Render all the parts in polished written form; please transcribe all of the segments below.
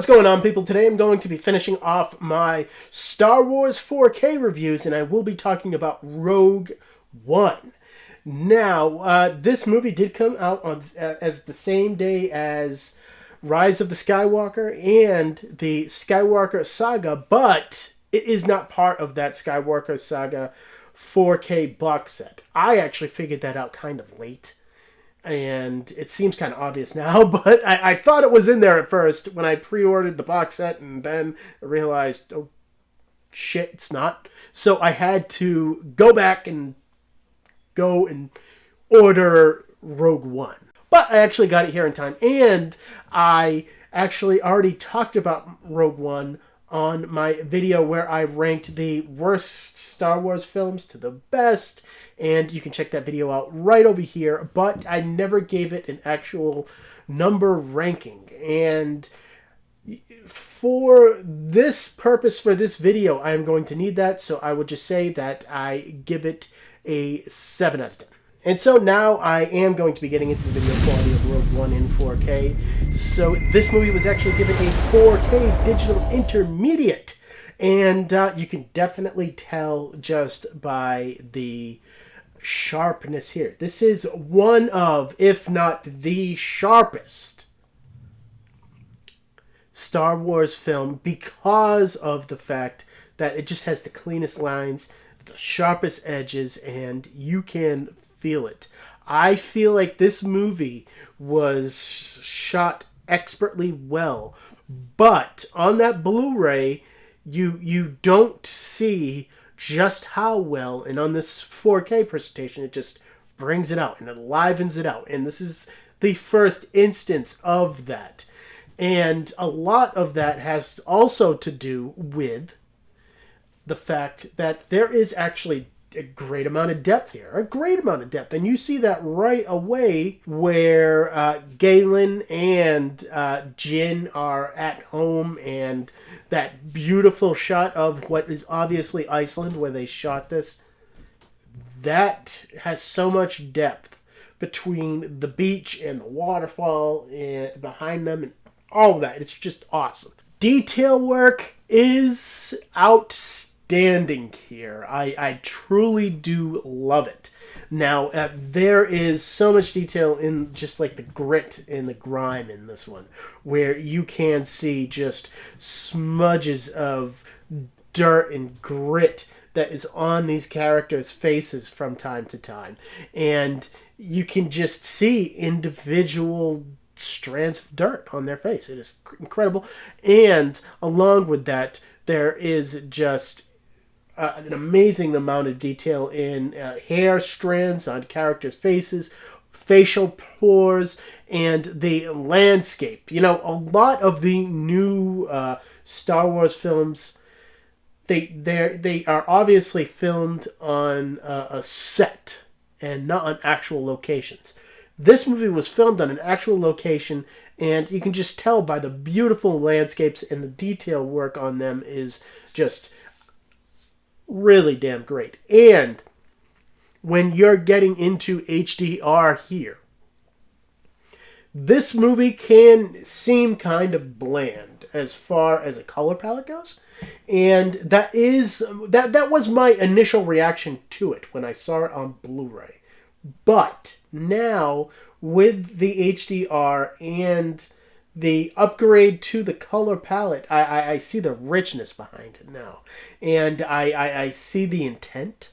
What's going on, people? Today I'm going to be finishing off my Star Wars 4K reviews, and I will be talking about Rogue One. Now, this movie did come out on as the same day as Rise of the Skywalker and the Skywalker saga, but it is not part of that Skywalker saga 4K box set. I actually figured that out kind of late. And it seems kind of obvious now, but I thought it was in there at first when I pre-ordered the box set, and then I realized, oh, shit, it's not. So I had to go back and order Rogue One. But I actually got it here in time, and I actually already talked about Rogue One on my video where I ranked the worst Star Wars films to the best, and you can check that video out right over here, but I never gave it an actual number ranking. And for this purpose, for this video, I am going to need that, so I would just say that I give it a 7 out of 10. And so now I am going to be getting into the video quality of Rogue One in 4K. So this movie was actually given a 4K digital intermediate. And you can definitely tell just by the sharpness here. This is one of, if not the sharpest Star Wars film because of the fact that it just has the cleanest lines, the sharpest edges, and you can feel it. I feel like this movie was shot expertly well, but on that Blu-ray, you don't see just how well, and on this 4K presentation, it just brings it out and it livens it out. And this is the first instance of that. And a lot of that has also to do with the fact that there is actually a great amount of depth here. A great amount of depth. And you see that right away where Galen and Jyn are at home, and that beautiful shot of what is obviously Iceland where they shot this. That has so much depth between the beach and the waterfall and behind them and all of that. It's just awesome. Detail work is outstanding here. I truly do love it. Now, there is so much detail in just like the grit and the grime in this one, where you can see just smudges of dirt and grit that is on these characters' faces from time to time. And you can just see individual strands of dirt on their face. It is incredible. And along with that, there is just an amazing amount of detail in hair strands on characters' faces, facial pores, and the landscape. You know, a lot of the new Star Wars films, they are obviously filmed on a set and not on actual locations. This movie was filmed on an actual location, and you can just tell by the beautiful landscapes, and the detail work on them is just really damn great. And when you're getting into HDR here, this movie can seem kind of bland as far as a color palette goes. And that was my initial reaction to it when I saw it on Blu-ray. But now, with the HDR and the upgrade to the color palette, I see the richness behind it now. And I see the intent.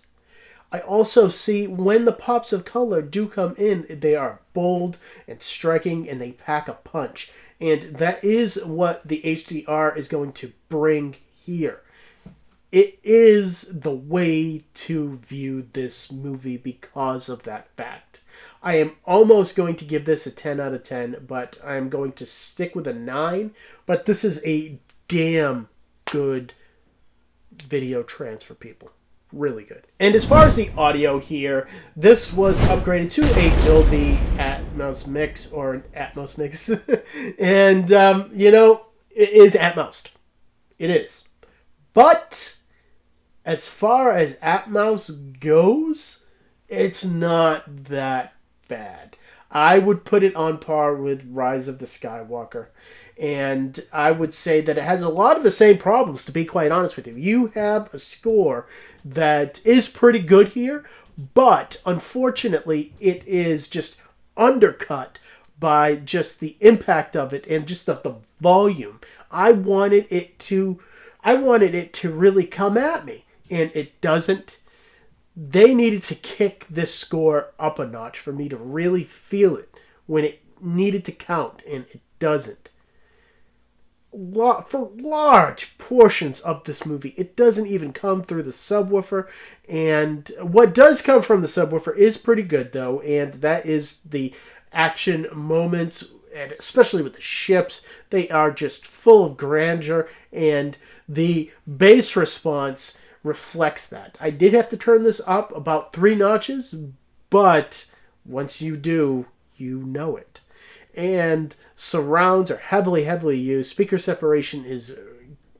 I also see when the pops of color do come in, they are bold and striking, and they pack a punch. And that is what the HDR is going to bring here. It is the way to view this movie because of that fact. I am almost going to give this a 10 out of 10, but I'm going to stick with a 9. But this is a damn good video transfer, people. Really good. And as far as the audio here, this was upgraded to a Dolby Atmos mix, or an Atmos mix. And, you know, it is Atmos. It is. But as far as Atmos goes, it's not that bad. I would put it on par with Rise of the Skywalker. And I would say that it has a lot of the same problems, to be quite honest with you. You have a score that is pretty good here, but unfortunately it is just undercut by just the impact of it and just the volume. I wanted it to really come at me, and it doesn't. They needed to kick this score up a notch for me to really feel it when it needed to count, and it doesn't. For large portions of this movie, it doesn't even come through the subwoofer, and what does come from the subwoofer is pretty good, though, and that is the action moments, and especially with the ships. They are just full of grandeur, and the bass response reflects that. I did have to turn this up about 3 notches, but once you do, you know it. And surrounds are heavily, heavily used. Speaker separation is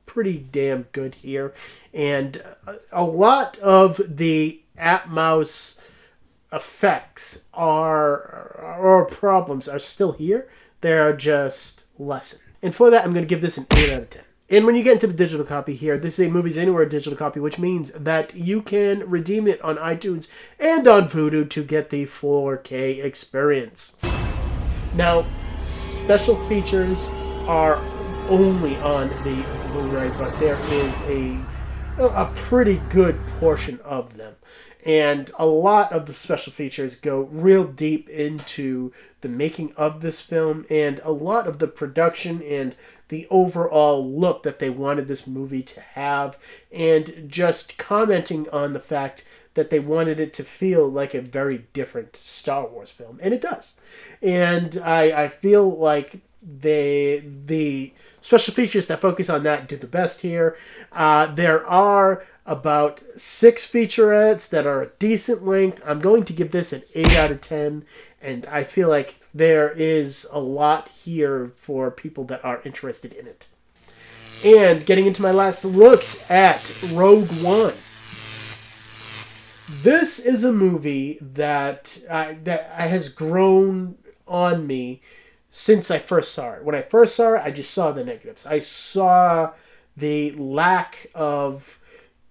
pretty damn good here. And a lot of the Atmos effects or problems are still here. They're just lessened. And for that, I'm going to give this an 8 out of 10. And when you get into the digital copy here, this is a Movies Anywhere digital copy, which means that you can redeem it on iTunes and on Vudu to get the 4K experience. Now, special features are only on the Blu-ray, but there is a pretty good portion of them. And a lot of the special features go real deep into the making of this film and a lot of the production and the overall look that they wanted this movie to have, and just commenting on the fact that they wanted it to feel like a very different Star Wars film. And it does. And I feel like the special features that focus on that do the best here. There are about 6 featurettes that are a decent length. I'm going to give this an 8 out of 10, and I feel like there is a lot here for people that are interested in it. And getting into my last looks at Rogue One. This is a movie that has grown on me since I first saw it. When I first saw it, I just saw the negatives. I saw the lack of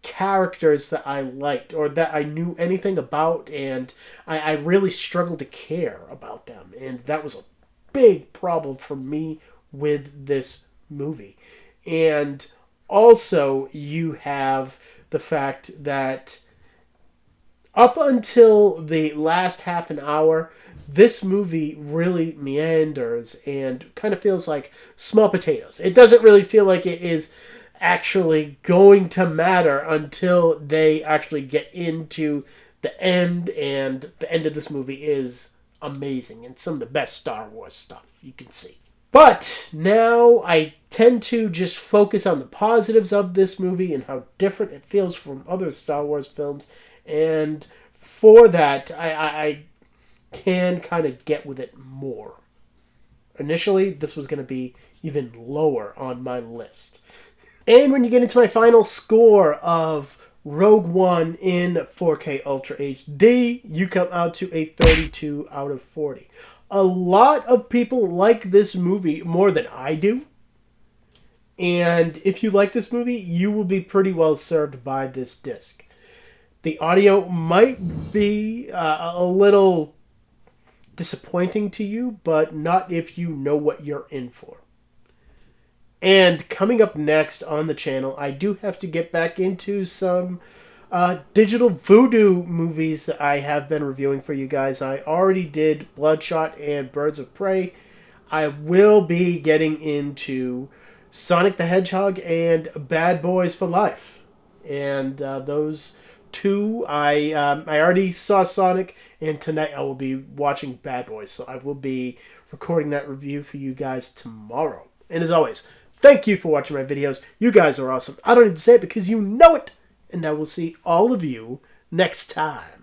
characters that I liked or that I knew anything about, and I really struggled to care about them. And that was a big problem for me with this movie. And also, you have the fact that up until the last half an hour, this movie really meanders and kind of feels like small potatoes. It doesn't really feel like it is actually going to matter until they actually get into the end, and the end of this movie is amazing and some of the best Star Wars stuff you can see. But now I tend to just focus on the positives of this movie and how different it feels from other Star Wars films, and for that I can kind of get with it more. Initially, this was going to be even lower on my list. And when you get into my final score of Rogue One in 4K Ultra HD, you come out to a 32 out of 40. A lot of people like this movie more than I do. And if you like this movie, you will be pretty well served by this disc. The audio might be a little disappointing to you, but not if you know what you're in for. And coming up next on the channel, I do have to get back into some digital voodoo movies that I have been reviewing for you guys. I already did Bloodshot and Birds of Prey. I will be getting into Sonic the Hedgehog and Bad Boys for Life. And those two, I already saw Sonic, and tonight I will be watching Bad Boys. So I will be recording that review for you guys tomorrow. And as always, thank you for watching my videos. You guys are awesome. I don't need to say it because you know it. And I will see all of you next time.